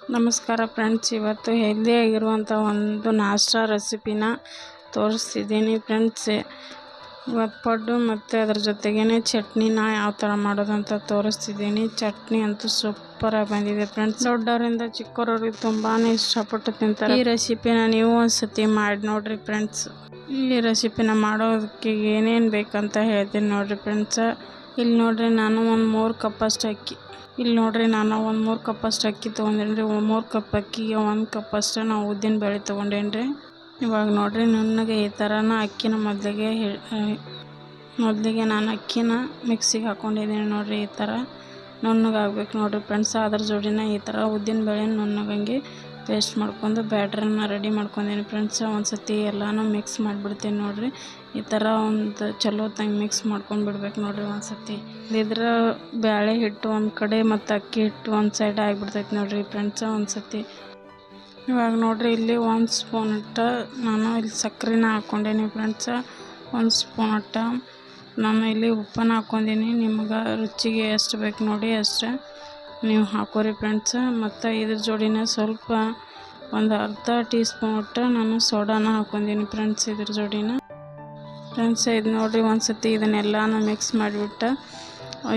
ನಮಸ್ಕಾರ ಫ್ರೆಂಡ್ಸ್, ಇವತ್ತು ಹೆಲ್ದಿಯಾಗಿರುವಂಥ ಒಂದು ನಾಷ್ಟಾ ರೆಸಿಪಿನ ತೋರಿಸ್ತಿದ್ದೀನಿ ಫ್ರೆಂಡ್ಸ್. ಇವತ್ತು ಪಡ್ಡು ಮತ್ತು ಅದ್ರ ಜೊತೆಗೇ ಚಟ್ನಿನ ಯಾವ ಥರ ಮಾಡೋದಂತ ತೋರಿಸ್ತಿದ್ದೀನಿ. ಚಟ್ನಿ ಅಂತೂ ಸೂಪರಾಗಿ ಬಂದಿದೆ ಫ್ರೆಂಡ್ಸ್. ದೊಡ್ಡವರಿಂದ ಚಿಕ್ಕವರವ್ರಿಗೆ ತುಂಬಾ ಇಷ್ಟಪಟ್ಟು ತಿಂತಾರೆ. ಈ ರೆಸಿಪಿನ ನೀವು ಒಂದ್ಸತಿ ಮಾಡಿ ನೋಡಿರಿ ಫ್ರೆಂಡ್ಸ್. ಈ ರೆಸಿಪಿನ ಮಾಡೋದಕ್ಕೆ ಏನೇನು ಬೇಕಂತ ಹೇಳ್ತೀನಿ ನೋಡಿರಿ ಫ್ರೆಂಡ್ಸ್. ಇಲ್ಲಿ ನೋಡಿರಿ, ನಾನು ಒಂದು 3 ಕಪ್ಪಷ್ಟು ಅಕ್ಕಿ ತೊಗೊಂಡೇನಿ ರೀ. 3 ಕಪ್ ಅಕ್ಕಿಗೆ 1 ಕಪ್ಪಷ್ಟು ನಾವು ಉದ್ದಿನ ಬೇಳೆ ತೊಗೊಂಡೇನಿ ರೀ. ಇವಾಗ ನೋಡಿರಿ, ನುಣ್ಣಗೆ ಈ ಥರನ ಅಕ್ಕಿನ ಮೊದಲಿಗೆ ನಾನು ಅಕ್ಕಿನ ಮಿಕ್ಸಿಗೆ ಹಾಕ್ಕೊಂಡಿದ್ದೀನಿ ನೋಡಿರಿ. ಈ ಥರ ನುಣ್ಣಗಾಗ್ಬೇಕು ನೋಡಿರಿ ಫ್ರೆಂಡ್ಸ್. ಅದ್ರ ಜೋಡಿನ ಈ ಥರ ಉದ್ದಿನ ಬೇಳೆ ನುಣ್ಣಗಂಗೆ ಪೇಸ್ಟ್ ಮಾಡ್ಕೊಂಡು ಬ್ಯಾಟ್ರನ್ನ ರೆಡಿ ಮಾಡ್ಕೊಂಡಿದ್ದೀನಿ ಫ್ರೆಂಡ್ಸ್. ಒಂದು ಸತಿ ಎಲ್ಲನೂ ಮಿಕ್ಸ್ ಮಾಡಿಬಿಡ್ತೀನಿ ನೋಡಿರಿ. ಈ ಥರ ಒಂದು ಚಲೋ ತಂಗೆ ಮಿಕ್ಸ್ ಮಾಡ್ಕೊಂಡು ಬಿಡ್ಬೇಕು ನೋಡಿರಿ ಒಂದು ಸತಿ. ಇದ್ರ ಬೇಳೆ ಹಿಟ್ಟು ಒಂದು ಕಡೆ ಮತ್ತು ಅಕ್ಕಿ ಹಿಟ್ಟು ಒಂದು ಸೈಡ್ ಆಗಿಬಿಡ್ತೈತೆ ನೋಡಿರಿ ಫ್ರೆಂಡ್ಸ್ ಒಂದು ಸತಿ. ಇವಾಗ ನೋಡಿರಿ, ಇಲ್ಲಿ 1 ಸ್ಪೂನ್ ನಾನು ಇಲ್ಲಿ ಸಕ್ಕರೆನ ಹಾಕ್ಕೊಂಡೇನಿ ಫ್ರೆಂಡ್ಸ್. 1 ಸ್ಪೂನ್ ನಾನು ಇಲ್ಲಿ ಉಪ್ಪನ್ನು ಹಾಕ್ಕೊಂಡೀನಿ. ನಿಮ್ಗೆ ರುಚಿಗೆ ಎಷ್ಟು ಬೇಕು ನೋಡಿ ಅಷ್ಟೇ ನೀವು ಹಾಕೋರಿ ಫ್ರೆಂಡ್ಸ್. ಮತ್ತು ಇದ್ರ ಜೋಡಿನ ಸ್ವಲ್ಪ ಒಂದು ಅರ್ಧ ಟೀ ಸ್ಪೂನ್ ನಾನು ಸೋಡಾನ ಹಾಕ್ಕೊಂಡೀನಿ ಫ್ರೆಂಡ್ಸ್ ಇದ್ರ ಜೋಡಿನ. ಫ್ರೆಂಡ್ಸ್, ಇದು ನೋಡಿರಿ, ಒಂದು ಸತಿ ಇದನ್ನೆಲ್ಲನೂ ಮಿಕ್ಸ್ ಮಾಡಿಬಿಟ್ಟು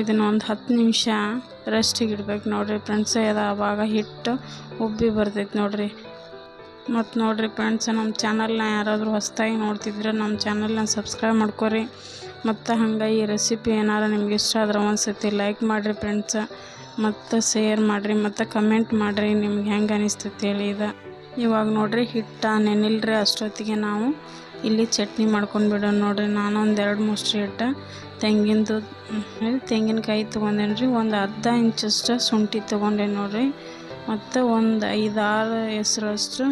ಇದನ್ನು ಒಂದು 10 ನಿಮಿಷ ರೆಸ್ಟಿಗೆ ಇಡ್ಬೇಕು ನೋಡಿರಿ ಫ್ರೆಂಡ್ಸ್. ಆವಾಗ ಹಿಟ್ಟು ಉಬ್ಬಿ ಬರ್ತೈತೆ ನೋಡಿರಿ. ಮತ್ತು ನೋಡಿರಿ ಫ್ರೆಂಡ್ಸ್, ನಮ್ಮ ಚಾನಲ್ನ ಯಾರಾದರೂ ಹೊಸದಾಗಿ ನೋಡ್ತಿದ್ರೆ ನಮ್ಮ ಚಾನಲ್ನ ಸಬ್ಸ್ಕ್ರೈಬ್ ಮಾಡ್ಕೊರಿ. ಮತ್ತು ಹಂಗೆ ಈ ರೆಸಿಪಿ ಏನಾರು ನಿಮ್ಗೆ ಇಷ್ಟ ಆದ್ರೆ ಒಂದು ಸತಿ ಲೈಕ್ ಮಾಡಿರಿ ಫ್ರೆಂಡ್ಸ್. ಮತ್ತು ಶೇರ್ ಮಾಡಿರಿ ಮತ್ತು ಕಮೆಂಟ್ ಮಾಡಿರಿ ನಿಮ್ಗೆ ಹೆಂಗೆ ಅನಿಸ್ತೈತಿ ಹೇಳಿ. ಇವಾಗ ನೋಡಿರಿ, ಹಿಟ್ಟು ನೆನಿಲ್ರಿ ಅಷ್ಟೊತ್ತಿಗೆ ನಾವು ಇಲ್ಲಿ ಚಟ್ನಿ ಮಾಡ್ಕೊಂಡು ಬಿಡೋಣ ನೋಡಿರಿ. ನಾನು ಒಂದು 2 ಮುಷ್ಟಿ ತೆಂಗಿನಕಾಯಿ ತೊಗೊಂಡೇನಿ ರೀ. ಒಂದು ಅರ್ಧ ಇಂಚಷ್ಟು ಶುಂಠಿ ತೊಗೊಂಡೇನಿ ನೋಡಿರಿ. ಮತ್ತು ಒಂದು 5-6 ಹೆಸರಷ್ಟು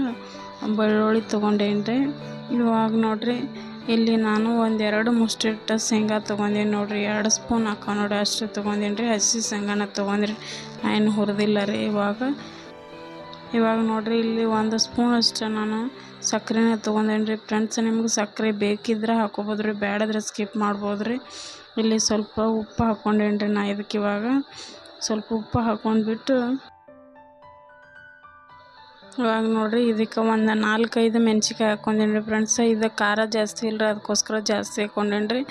ಬೆಳ್ಳುಳ್ಳಿ ತೊಗೊಂಡೇನಿ ರೀ. ಇವಾಗ ನೋಡಿರಿ, ಇಲ್ಲಿ ನಾನು ಒಂದು 2 ಮುಷ್ಟಿ ಶೇಂಗಾ ತೊಗೊಂಡೇನಿ ನೋಡಿರಿ. 2 ಸ್ಪೂನ್ ಹಾಕೋ ನೋಡಿ ಅಷ್ಟು ತೊಗೊಂಡೇನಿ ರೀ. ಹಸಿ ಶೇಂಗಾನ ತೊಗೊಂಡ್ರಿ, ಏನು ಹುರಿದಿಲ್ಲ ರೀ. ಇವಾಗ ನೋಡಿರಿ, ಇಲ್ಲಿ 1 ಸ್ಪೂನ್ ಅಷ್ಟು ನಾನು ಸಕ್ಕರೆನ ತೊಗೊಂಡೇನಿ ರೀ ಫ್ರೆಂಡ್ಸ್. ನಿಮ್ಗೆ ಸಕ್ಕರೆ ಬೇಕಿದ್ರೆ ಹಾಕೋಬೋದು ರೀ, ಬೇಡದ್ರೆ ಸ್ಕಿಪ್ ಮಾಡ್ಬೋದು ರೀ. ಇಲ್ಲಿ ಸ್ವಲ್ಪ ಉಪ್ಪು ಹಾಕ್ಕೊಂಡೇನಿ ರೀ. ಇದಕ್ಕೆ ಇವಾಗ ಸ್ವಲ್ಪ ಉಪ್ಪು ಹಾಕ್ಕೊಂಡ್ಬಿಟ್ಟು ಇವಾಗ ನೋಡಿರಿ, ಇದಕ್ಕೆ ಒಂದು 4-5 ಮೆಣ್ಸಿಕಾಯಿ ಹಾಕ್ಕೊಂಡೇನಿ ರೀ ಫ್ರೆಂಡ್ಸ್. ಇದು ಖಾರ ಜಾಸ್ತಿ ಇಲ್ಲರಿ, ಅದಕ್ಕೋಸ್ಕರ ಜಾಸ್ತಿ ಹಾಕ್ಕೊಂಡೇನಿ ರೀ.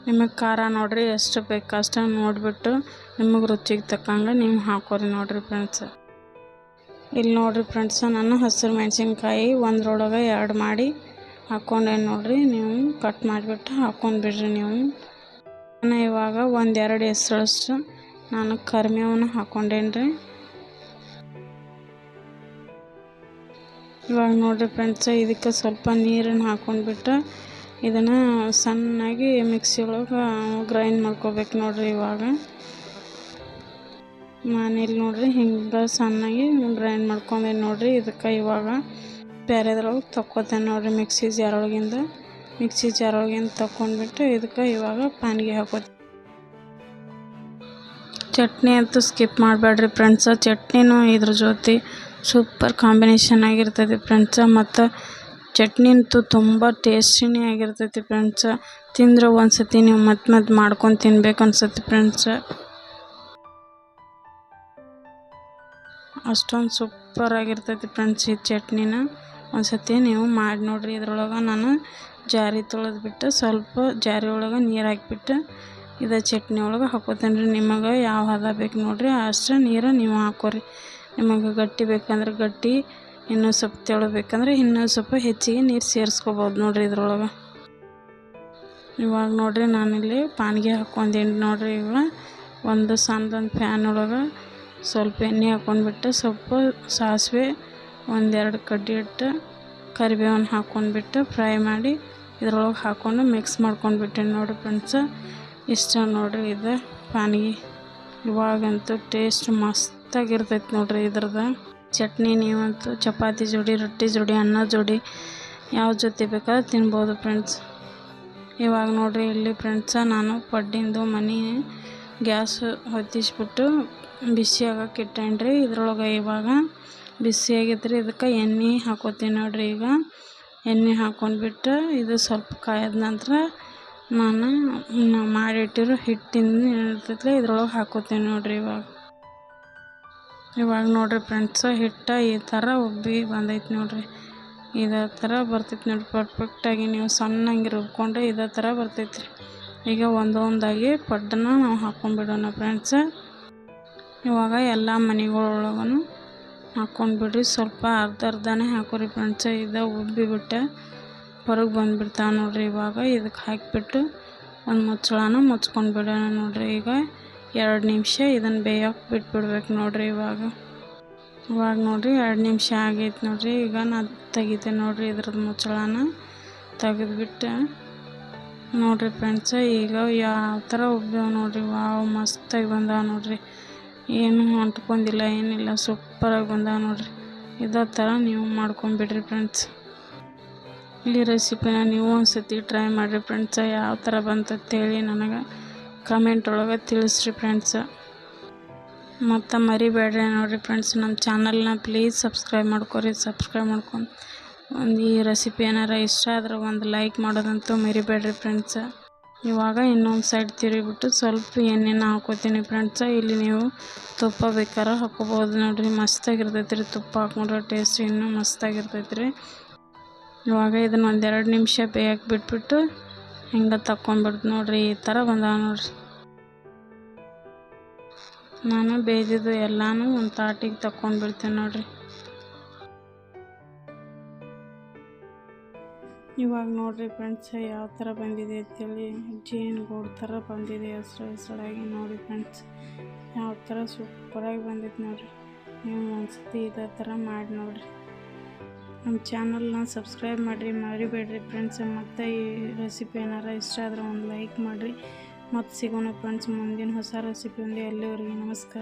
ನಿಮಗೆ ಖಾರ ನೋಡಿರಿ ಎಷ್ಟು ಬೇಕು ಅಷ್ಟು ನೋಡಿಬಿಟ್ಟು ನಿಮಗೆ ರುಚಿಗೆ ತಕ್ಕಂಗೆ ನೀವು ಹಾಕೋರಿ ನೋಡಿರಿ ಫ್ರೆಂಡ್ಸ್. ಇಲ್ಲಿ ನೋಡಿರಿ ಫ್ರೆಂಡ್ಸ್, ನಾನು ಹಸಿರು ಮೆಣಸಿನ್ಕಾಯಿ ಒಂದ್ರೊಳಗೆ 2 ಮಾಡಿ ಹಾಕ್ಕೊಂಡೇನಿ ನೋಡಿರಿ. ನೀವು ಕಟ್ ಮಾಡಿಬಿಟ್ಟು ಹಾಕ್ಕೊಂಡ್ಬಿಡ್ರಿ ನೀವು. ನಾನು ಇವಾಗ 1-2 ಹೆಸರಷ್ಟು ನಾನು ಕರಿಬೇವನ್ನ ಹಾಕ್ಕೊಂಡೇನಿ ರೀ. ಇವಾಗ ನೋಡಿರಿ ಫ್ರೆಂಡ್ಸ್, ಇದಕ್ಕೆ ಸ್ವಲ್ಪ ನೀರನ್ನು ಹಾಕ್ಕೊಂಡ್ಬಿಟ್ಟು ಇದನ್ನು ಸಣ್ಣಾಗಿ ಮಿಕ್ಸಿ ಒಳಗೆ ಗ್ರೈಂಡ್ ಮಾಡ್ಕೋಬೇಕು ನೋಡಿರಿ. ಇವಾಗ ನಾನಿಲ್ಲಿ ನೋಡಿರಿ ಹಿಂಗೆ ಸಣ್ಣಾಗಿ ಗ್ರೈಂಡ್ ಮಾಡ್ಕೊಂಡೇನಿ ನೋಡಿರಿ. ಇದಕ್ಕೆ ಇವಾಗ ಬೇರೆದ್ರೊಳಗೆ ತಕ್ಕೋತೇನೆ ನೋಡಿರಿ. ಮಿಕ್ಸಿ ಜಾರ್ ಒಳಗಿಂದ ತಕ್ಕೊಂಡ್ಬಿಟ್ಟು ಇದಕ್ಕೆ ಇವಾಗ ಪಾನ್ಗೆ ಹಾಕೋತೀನಿ. ಚಟ್ನಿ ಅಂತೂ ಸ್ಕಿಪ್ ಮಾಡಬೇಡ್ರಿ ಫ್ರೆಂಡ್ಸ್. ಚಟ್ನಿನೂ ಇದ್ರ ಜೊತೆ ಸೂಪರ್ ಕಾಂಬಿನೇಷನ್ ಆಗಿರ್ತೈತಿ ಫ್ರೆಂಡ್ಸ್. ಮತ್ತು ಚಟ್ನಿ ಅಂತೂ ತುಂಬ ಟೇಸ್ಟಿನೇ ಆಗಿರ್ತೈತಿ ಫ್ರೆಂಡ್ಸ್. ತಿಂದ್ರೆ ಒಂದು ಸತಿ ನೀವು ಮತ್ತೆ ಮಾಡ್ಕೊಂಡು ತಿನ್ಬೇಕು ಅನ್ಸುತ್ತೆ ಫ್ರೆಂಡ್ಸ್. ಅಷ್ಟೊಂದು ಸೂಪರ್ ಆಗಿರ್ತೈತಿ ಫ್ರೆಂಡ್ಸ್ ಈ ಚಟ್ನಿನ. ಒಂದು ಸತಿ ನೀವು ಮಾಡಿ ನೋಡಿರಿ. ಇದ್ರೊಳಗೆ ನಾನು ಜಾರಿ ತೊಳೆದ್ಬಿಟ್ಟು ಸ್ವಲ್ಪ ಜಾರಿ ಒಳಗೆ ನೀರು ಹಾಕಿಬಿಟ್ಟು ಇದು ಚಟ್ನಿ ಒಳಗೆ ಹಾಕೋತೇನೆ ರೀ. ನಿಮಗೆ ಯಾವ ಹದ ಬೇಕು ನೋಡಿರಿ ಅಷ್ಟು ನೀರು ನೀವು ಹಾಕೋರಿ. ನಿಮಗೆ ಗಟ್ಟಿ ಬೇಕಂದ್ರೆ ಗಟ್ಟಿ, ಇನ್ನೂ ಸ್ವಲ್ಪ ತೆಳು ಬೇಕಂದ್ರೆ ಇನ್ನೂ ಸ್ವಲ್ಪ ಹೆಚ್ಚಿಗೆ ನೀರು ಸೇರಿಸ್ಕೋಬೋದು ನೋಡಿರಿ ಇದ್ರೊಳಗೆ. ಇವಾಗ ನೋಡಿರಿ, ನಾನಿಲ್ಲಿ ಪಾನ್ಗೆ ಹಾಕ್ಕೊಂಡೇನಿ ನೋಡಿರಿ. ಇವಾಗ ಒಂದು ಸಣ್ಣದೊಂದು ಫ್ಯಾನ್ ಒಳಗೆ ಸ್ವಲ್ಪ ಎಣ್ಣೆ ಹಾಕ್ಕೊಂಡ್ಬಿಟ್ಟು ಸ್ವಲ್ಪ ಸಾಸಿವೆ 1-2 ಕಡ್ಡಿ ಇಟ್ಟು ಕರಿಬೇವನ್ನ ಹಾಕ್ಕೊಂಡ್ಬಿಟ್ಟು ಫ್ರೈ ಮಾಡಿ ಇದ್ರೊಳಗೆ ಹಾಕ್ಕೊಂಡು ಮಿಕ್ಸ್ ಮಾಡ್ಕೊಂಡ್ಬಿಟ್ಟೇನಿ ನೋಡಿರಿ ಫ್ರೆಂಡ್ಸ್. ಇಷ್ಟ ನೋಡಿರಿ ಇದು ಪಾನ್ಗೆ. ಇವಾಗಂತೂ ಟೇಸ್ಟ್ ಮಸ್ತಾಗಿರ್ತೈತೆ ನೋಡಿರಿ ಇದ್ರದ್ದು ಚಟ್ನಿ. ನೀವಂತೂ ಚಪಾತಿ ಜೋಡಿ, ರೊಟ್ಟಿ ಜೋಡಿ, ಅನ್ನ ಜೋಡಿ ಯಾವ ಜೊತೆ ಬೇಕಾದ್ರೆ ತಿನ್ಬೋದು ಫ್ರೆಂಡ್ಸ್. ಇವಾಗ ನೋಡಿರಿ ಇಲ್ಲಿ ಫ್ರೆಂಡ್ಸ, ನಾನು ಪಡ್ಡಿಂದು ಮನೆ ಗ್ಯಾಸ್ ಹೊತ್ತಿಸ್ಬಿಟ್ಟು ಬಿಸಿ ಆಗಕ್ಕೆ ಇಟ್ಟೇನಿ ರೀ. ಇದ್ರೊಳಗೆ ಇವಾಗ ಬಿಸಿ ಆಗೈತ್ರಿ. ಇದಕ್ಕೆ ಎಣ್ಣೆ ಹಾಕೋತೀನಿ ನೋಡಿರಿ. ಈಗ ಎಣ್ಣೆ ಹಾಕ್ಕೊಂಡ್ಬಿಟ್ಟು ಇದು ಸ್ವಲ್ಪ ಕಾಯ್ದ ನಂತರ ನಾನು ಮಾಡಿಟ್ಟಿರೋ ಹಿಟ್ಟಿನ ಇರ್ತೈತಿ ಇದ್ರೊಳಗೆ ಹಾಕೋತೀನಿ ನೋಡಿರಿ. ಇವಾಗ ಇವಾಗ ನೋಡಿರಿ ಫ್ರೆಂಡ್ಸ್ ಹಿಟ್ಟು ಈ ಥರ ಉಬ್ಬಿ ಬಂದೈತೆ ನೋಡಿರಿ. ಇದೇ ಥರ ಬರ್ತೈತೆ ನೋಡಿರಿ ಪರ್ಫೆಕ್ಟಾಗಿ. ನೀವು ಸಣ್ಣಂಗೆ ರುಬ್ಕೊಂಡ್ರೆ ಇದೇ ಥರ ಬರ್ತೈತೆ ರೀ. ಈಗ ಒಂದೊಂದಾಗಿ ಪಡ್ಡನ್ನ ನಾವು ಹಾಕ್ಕೊಂಡ್ಬಿಡೋಣ ಫ್ರೆಂಡ್ಸ. ಇವಾಗ ಎಲ್ಲ ಮನೆಗಳೊಳಗೂ ಹಾಕ್ಕೊಂಡ್ಬಿಡ್ರಿ. ಸ್ವಲ್ಪ ಅರ್ಧನೇ ಹಾಕೋರಿ ಫ್ರೆಂಡ್ಸ. ಇದು ಉಬ್ಬಿಬಿಟ್ಟು ಹೊರಗೆ ಬಂದುಬಿಡ್ತಾವೆ ನೋಡಿರಿ. ಇವಾಗ ಇದಕ್ಕೆ ಹಾಕಿಬಿಟ್ಟು ಒಂದು ಮುಚ್ಚಳನ ಮುಚ್ಕೊಂಡ್ಬಿಡೋಣ ನೋಡಿರಿ. ಈಗ 2 ನಿಮಿಷ ಇದನ್ನು ಬೇಯಕ್ಕೆ ಬಿಟ್ಬಿಡ್ಬೇಕು ನೋಡಿರಿ. ಇವಾಗ ನೋಡಿರಿ 2 ನಿಮಿಷ ಆಗೈತೆ ನೋಡಿರಿ. ಈಗ ನಾನು ತೆಗಿತೇನೆ ನೋಡಿರಿ ಇದ್ರದ್ದು ಮುಚ್ಚಳನ ತೆಗೆದ್ಬಿಟ್ಟು ನೋಡಿರಿ ಫ್ರೆಂಡ್ಸ. ಈಗ ಯಾವ ಥರ ಉಬ್ಬ್ಯಾವ ನೋಡಿರಿ. ವಾವ್ ಮಸ್ತಾಗಿ ಬಂದಾವ ನೋಡಿರಿ. ಏನು ಅಂಟ್ಕೊಂಡಿಲ್ಲ ಏನಿಲ್ಲ, ಸೂಪರಾಗಿ ಬಂದಾವ ನೋಡಿರಿ. ಇದೇ ಥರ ನೀವು ಮಾಡ್ಕೊಂಬಿಡ್ರಿ ಫ್ರೆಂಡ್ಸ್. ಈ ರೆಸಿಪಿನ ನೀವು ಒಂದ್ಸತಿ ಟ್ರೈ ಮಾಡಿರಿ ಫ್ರೆಂಡ್ಸ. ಯಾವ ಥರ ಬಂತಂತೇಳಿ ನನಗೆ ಕಮೆಂಟ್ ಒಳಗೆ ತಿಳಿಸ್ರಿ ಫ್ರೆಂಡ್ಸ. ಮತ್ತು ಮರಿಬೇಡ್ರಿ ನೋಡಿರಿ ಫ್ರೆಂಡ್ಸ್, ನಮ್ಮ ಚಾನಲ್ನ ಪ್ಲೀಸ್ ಸಬ್ಸ್ಕ್ರೈಬ್ ಮಾಡ್ಕೊರಿ. ಸಬ್ಸ್ಕ್ರೈಬ್ ಮಾಡ್ಕೊಂಡು ಈ ರೆಸಿಪಿ ಏನಾರ ಇಷ್ಟ ಆದ್ರೆ ಒಂದು ಲೈಕ್ ಮಾಡೋದಂತೂ ಮರಿಬೇಡ್ರಿ ಫ್ರೆಂಡ್ಸ. ಇವಾಗ ಇನ್ನೊಂದು ಸೈಡ್ ತಿರುಗಿಬಿಟ್ಟು ಸ್ವಲ್ಪ ಎಣ್ಣೆನ ಹಾಕೋತೀನಿ ಫ್ರೆಂಡ್ಸ. ಇಲ್ಲಿ ನೀವು ತುಪ್ಪ ಬೇಕಾದ್ರೆ ಹಾಕೋಬೋದು ನೋಡಿರಿ. ಮಸ್ತಾಗಿರ್ತೈತೆ ರೀ. ತುಪ್ಪ ಹಾಕೊಂಡ್ರೆ ಟೇಸ್ಟ್ ಇನ್ನೂ ಮಸ್ತಾಗಿರ್ತೈತೆ ರೀ. ಇವಾಗ ಇದನ್ನು 1-2 ನಿಮಿಷ ಬೇಯಕ್ಕೆ ಬಿಟ್ಬಿಟ್ಟು ಹಿಂಗೆ ತಕ್ಕೊಂಡ್ಬಿಡ್ತು ನೋಡಿರಿ. ಈ ಥರ ಬಂದಾವ ನೋಡಿರಿ. ನಾನು ಬೇಯ್ದಿದ್ದು ಎಲ್ಲನೂ ಒಂದು ತಾಟಿಗೆ ತಕ್ಕೊಂಡ್ಬಿಡ್ತೇನೆ ನೋಡಿರಿ. ಇವಾಗ ನೋಡಿರಿ ಫ್ರೆಂಡ್ಸ್ ಯಾವ ಥರ ಬಂದಿದೆ ಅಂತೇಳಿ. ಜೇನು ಗೂಡು ಥರ ಬಂದಿದೆ ಹೆಸರಾಗಿ ನೋಡಿ ಫ್ರೆಂಡ್ಸ್. ಯಾವ ಥರ ಸೂಪರಾಗಿ ಬಂದಿತ್ತು ನೋಡಿರಿ. ನೀವು ಒಂದ್ಸತಿ ಇದೇ ಥರ ಮಾಡಿ ನೋಡಿರಿ. ನಮ್ಮ ಚಾನಲ್ನ ಸಬ್ಸ್ಕ್ರೈಬ್ ಮಾಡಿರಿ, ಮರಿಬೇಡ್ರಿ ಫ್ರೆಂಡ್ಸ್. ಮತ್ತು ಈ ರೆಸಿಪಿ ಏನಾರ ಇಷ್ಟ ಆದ್ರೆ ಒಂದು ಲೈಕ್ ಮಾಡಿರಿ. ಮತ್ತು ಸಿಗೋಣ ಫ್ರೆಂಡ್ಸ್ ಮುಂದಿನ ಹೊಸ ರೆಸಿಪಿ. ಅಲ್ಲಿವರೆಗೆ ನಮಸ್ಕಾರ.